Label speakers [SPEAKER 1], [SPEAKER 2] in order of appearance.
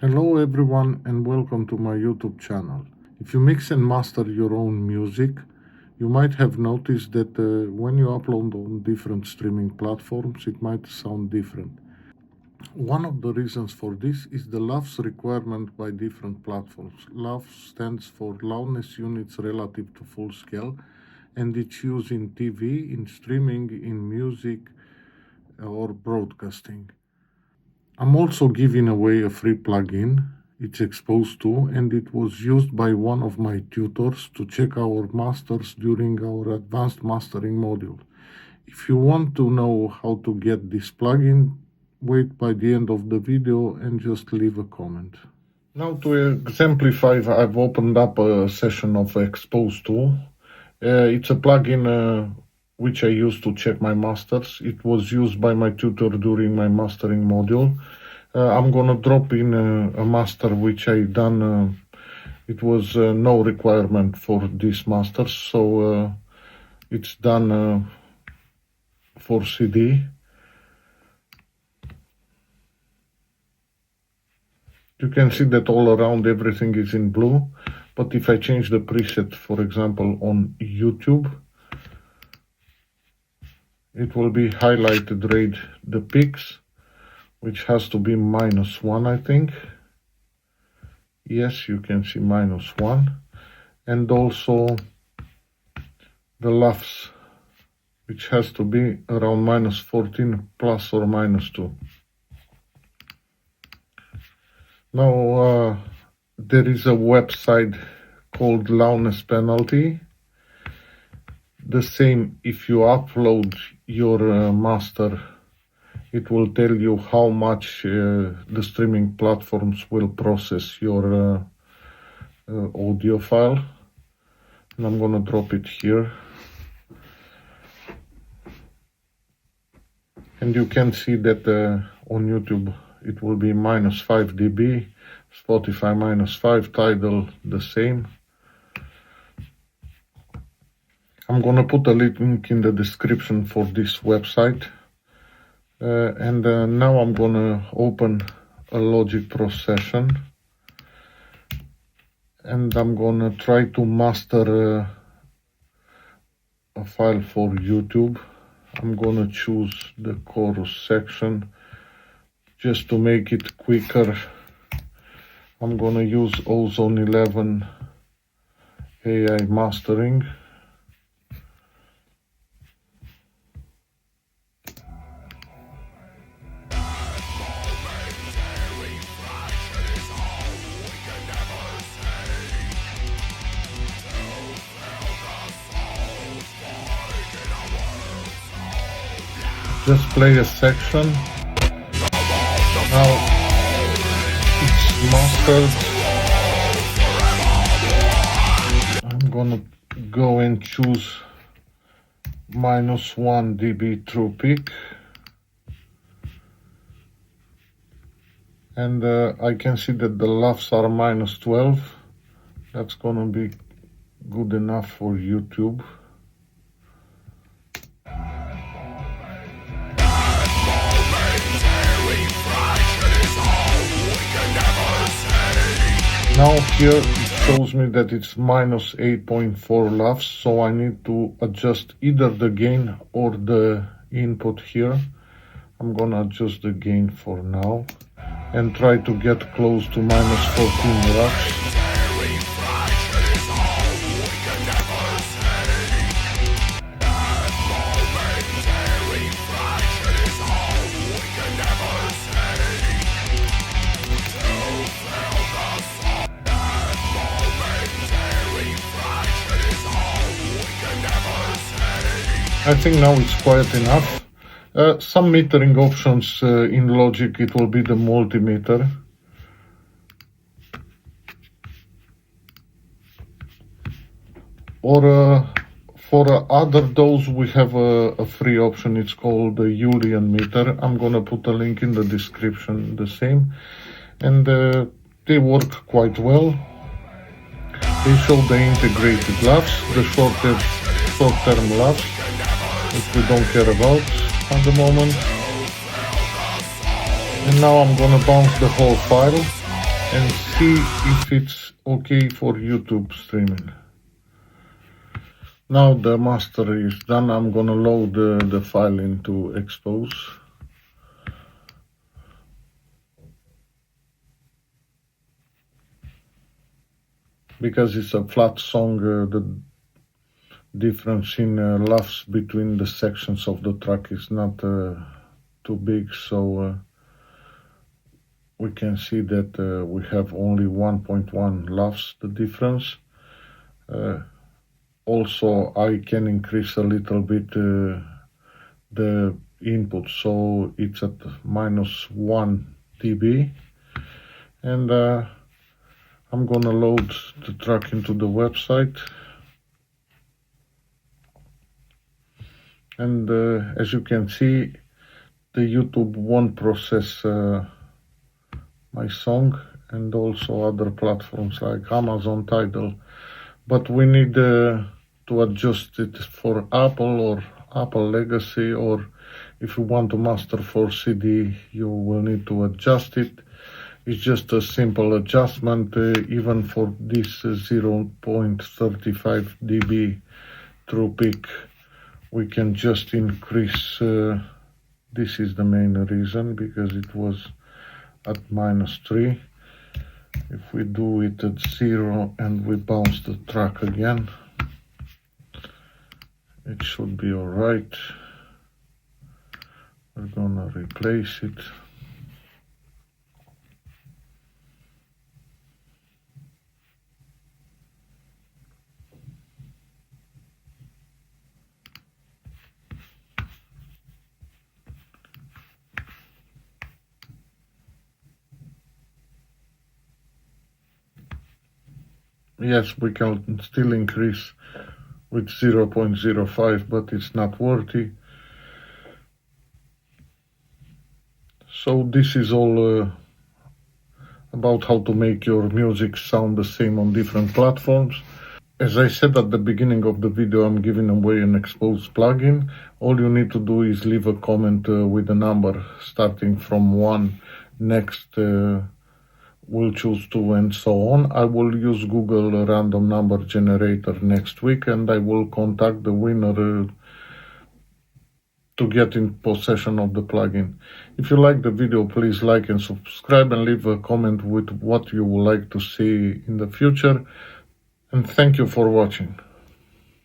[SPEAKER 1] Hello everyone and welcome to my YouTube channel. If you mix and master your own music, you might have noticed that when you upload on different streaming platforms, it might sound different. One of the reasons for this is the LUFS requirement by different platforms. LUFS stands for loudness units relative to full scale, and it's used in TV, in streaming, in music, or broadcasting. I'm also giving away a free plugin. It's exposed to, and it was used by one of my tutors to check our masters during our advanced mastering module. If you want to know how to get this plugin, wait by the end of the video and just leave a comment. Now to exemplify, I've opened up a session of exposed to. It's a plugin which I use to check my masters. It was used by my tutor during my mastering module. I'm gonna drop in a master which I done. It was no requirement for this master, so it's done for CD. You can see that all around everything is in blue, but if I change the preset, for example, on YouTube, it will be highlighted red, the peaks, which has to be -1, I think. Yes, you can see -1. And also the LUFS, which has to be around -14 plus or -2. Now, there is a website called Loudness Penalty. The same, if you upload your master, it will tell you how much the streaming platforms will process your audio file. And I'm gonna drop it here. And you can see that on YouTube it will be -5 dB, Spotify -5, Tidal the same. I'm gonna put a link in the description for this website. And now I'm gonna open a Logic Pro session, and I'm gonna try to master a file for YouTube. I'm gonna choose the chorus section just to make it quicker. I'm gonna use Ozone 11 AI mastering. Just play a section. Now it's mastered. I'm gonna go and choose -1 dB true peak. And I can see that the LUFS are -12. That's gonna be good enough for YouTube. Now here it shows me that it's -8.4 LUFS, so I need to adjust either the gain or the input here. I'm gonna adjust the gain for now and try to get close to -14 LUFS. I think now it's quiet enough. Some metering options in Logic, it will be the multimeter. Or for other those, we have a free option, it's called the Julian meter. I'm gonna put a link in the description, the same. And they work quite well. They show the integrated LUFS, the short-term LUFS, which we don't care about at the moment. And now I'm gonna bounce the whole file. and see if it's okay for YouTube streaming. Now the master is done. I'm gonna load the file into Expose. Because it's a flat song, the difference in LUFS between the sections of the track is not too big, so we can see that we have only 1.1 LUFS, the difference. Also, I can increase a little bit the input, so it's at -1 dB, and I'm gonna load the track into the website, and as you can see, the YouTube won't process my song, and also other platforms like Amazon, Tidal, but we need to adjust it for Apple or Apple Legacy, or if you want to master for CD, you will need to adjust it. It's just a simple adjustment, even for this 0.35 dB true peak. We can just increase, this is the main reason, because it was at -3. If we do it at 0 and we bounce the track again, it should be alright. We're gonna replace it. Yes, we can still increase with 0.05, but it's not worthy. So this is all about how to make your music sound the same on different platforms. As I said at the beginning of the video, I'm giving away an Expose plugin. All you need to do is leave a comment with a number starting from 1, next we'll choose 2, and so on. I will use Google random number generator next week, and I will contact the winner to get in possession of the plugin. If you like the video, please like and subscribe, and leave a comment with what you would like to see in the future. And thank you for watching.